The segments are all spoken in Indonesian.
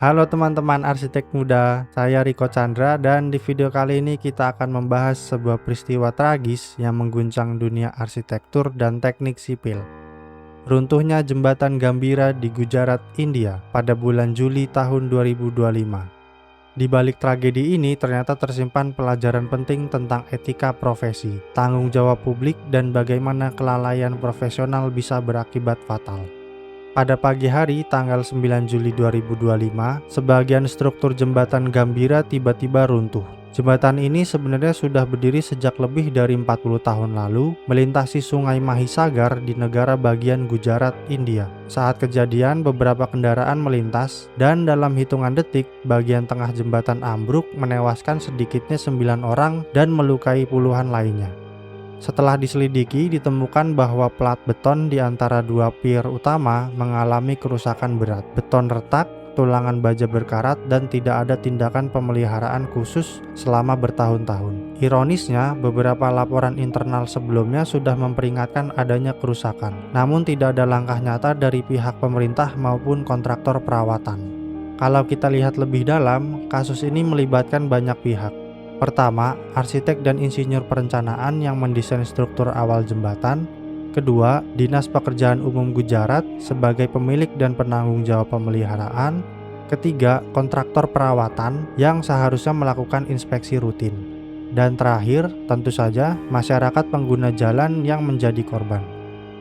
Halo teman-teman arsitek muda, saya Riko Chandra dan di video kali ini kita akan membahas sebuah peristiwa tragis yang mengguncang dunia arsitektur dan teknik sipil. Runtuhnya jembatan Gambira di Gujarat, India pada bulan Juli tahun 2025. Di balik tragedi ini ternyata tersimpan pelajaran penting tentang etika profesi, tanggung jawab publik dan bagaimana kelalaian profesional bisa berakibat fatal. Pada pagi hari tanggal 9 Juli 2025, sebagian struktur jembatan Gambira tiba-tiba runtuh. Jembatan ini sebenarnya sudah berdiri sejak lebih dari 40 tahun lalu, melintasi sungai Mahisagar di negara bagian Gujarat, India. Saat kejadian, beberapa kendaraan melintas, dan dalam hitungan detik, bagian tengah jembatan ambruk menewaskan sedikitnya 9 orang dan melukai puluhan lainnya. Setelah diselidiki, ditemukan bahwa plat beton di antara dua pier utama mengalami kerusakan berat. Beton retak, tulangan baja berkarat, dan tidak ada tindakan pemeliharaan khusus selama bertahun-tahun. Ironisnya, beberapa laporan internal sebelumnya sudah memperingatkan adanya kerusakan, namun tidak ada langkah nyata dari pihak pemerintah maupun kontraktor perawatan. Kalau kita lihat lebih dalam, kasus ini melibatkan banyak pihak. Pertama, arsitek dan insinyur perencanaan yang mendesain struktur awal jembatan. Kedua, Dinas Pekerjaan Umum Gujarat sebagai pemilik dan penanggung jawab pemeliharaan. Ketiga, kontraktor perawatan yang seharusnya melakukan inspeksi rutin. Dan terakhir, tentu saja masyarakat pengguna jalan yang menjadi korban.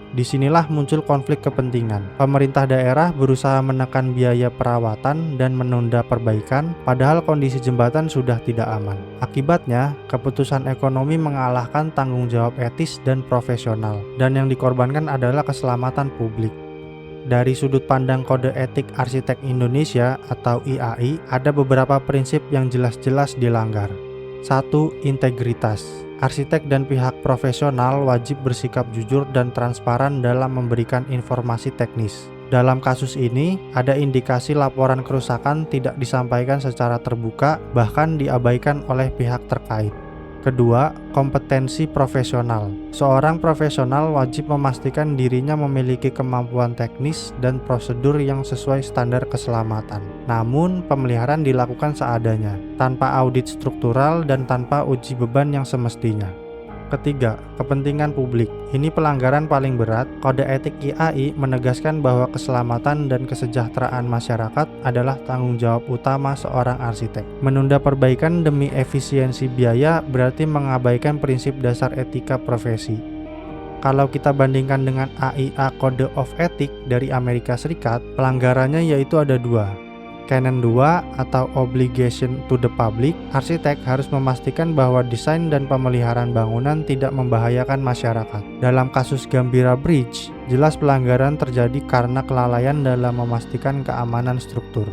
Disinilah muncul konflik kepentingan. Pemerintah daerah berusaha menekan biaya perawatan dan menunda perbaikan, padahal kondisi jembatan sudah tidak aman. Akibatnya, keputusan ekonomi mengalahkan tanggung jawab etis dan profesional, dan yang dikorbankan adalah keselamatan publik. Dari sudut pandang Kode Etik Arsitek Indonesia atau IAI, ada beberapa prinsip yang jelas-jelas dilanggar. 1. Integritas. Arsitek dan pihak profesional wajib bersikap jujur dan transparan dalam memberikan informasi teknis. Dalam kasus ini, ada indikasi laporan kerusakan tidak disampaikan secara terbuka, bahkan diabaikan oleh pihak terkait. Kedua, kompetensi profesional. Seorang profesional wajib memastikan dirinya memiliki kemampuan teknis dan prosedur yang sesuai standar keselamatan. Namun, pemeliharaan dilakukan seadanya, tanpa audit struktural dan tanpa uji beban yang semestinya. Ketiga, kepentingan publik. Ini pelanggaran paling berat. Kode etik IAI menegaskan bahwa keselamatan dan kesejahteraan masyarakat adalah tanggung jawab utama seorang arsitek. Menunda perbaikan demi efisiensi biaya berarti mengabaikan prinsip dasar etika profesi. Kalau kita bandingkan dengan AIA Code of Ethics dari Amerika Serikat, pelanggarannya yaitu ada dua. Canon 2 atau Obligation to the Public, arsitek harus memastikan bahwa desain dan pemeliharaan bangunan tidak membahayakan masyarakat. Dalam kasus Gambira Bridge, jelas pelanggaran terjadi karena kelalaian dalam memastikan keamanan struktur.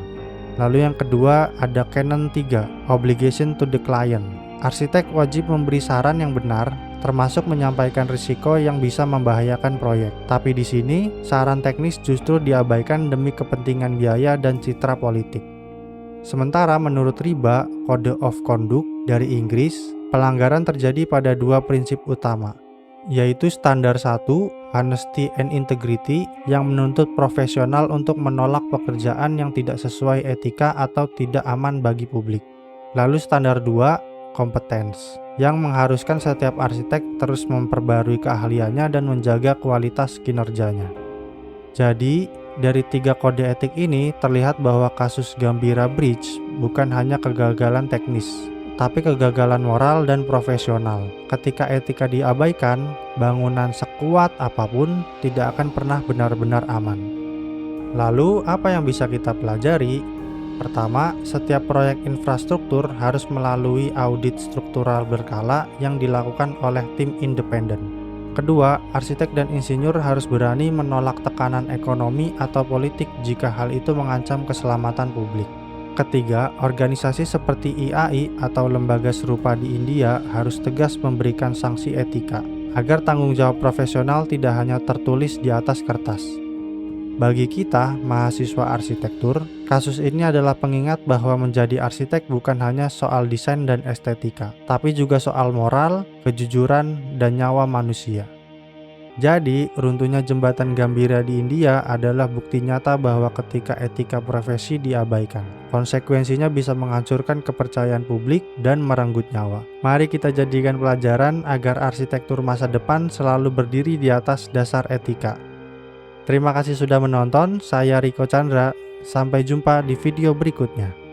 Lalu yang kedua ada Canon 3, Obligation to the Client. Arsitek wajib memberi saran yang benar, termasuk menyampaikan risiko yang bisa membahayakan proyek. Tapi di sini, saran teknis justru diabaikan demi kepentingan biaya dan citra politik. Sementara menurut RIBA, Code of Conduct dari Inggris, pelanggaran terjadi pada dua prinsip utama, yaitu standar 1, honesty and integrity, yang menuntut profesional untuk menolak pekerjaan yang tidak sesuai etika atau tidak aman bagi publik. Lalu standar 2, competence, yang mengharuskan setiap arsitek terus memperbarui keahliannya dan menjaga kualitas kinerjanya. Jadi, dari tiga kode etik ini terlihat bahwa kasus Gambira Bridge bukan hanya kegagalan teknis, tapi kegagalan moral dan profesional. Ketika etika diabaikan, bangunan sekuat apapun tidak akan pernah benar-benar aman. Lalu, apa yang bisa kita pelajari? Pertama, setiap proyek infrastruktur harus melalui audit struktural berkala yang dilakukan oleh tim independen. Kedua, arsitek dan insinyur harus berani menolak tekanan ekonomi atau politik jika hal itu mengancam keselamatan publik. Ketiga, organisasi seperti IAI atau lembaga serupa di India harus tegas memberikan sanksi etika, agar tanggung jawab profesional tidak hanya tertulis di atas kertas. Bagi kita, mahasiswa arsitektur, kasus ini adalah pengingat bahwa menjadi arsitek bukan hanya soal desain dan estetika, tapi juga soal moral, kejujuran, dan nyawa manusia. Jadi, runtuhnya jembatan Gambira di India adalah bukti nyata bahwa ketika etika profesi diabaikan, konsekuensinya bisa menghancurkan kepercayaan publik dan merenggut nyawa. Mari kita jadikan pelajaran agar arsitektur masa depan selalu berdiri di atas dasar etika. Terima kasih sudah menonton, saya Riko Chandra. Sampai jumpa di video berikutnya.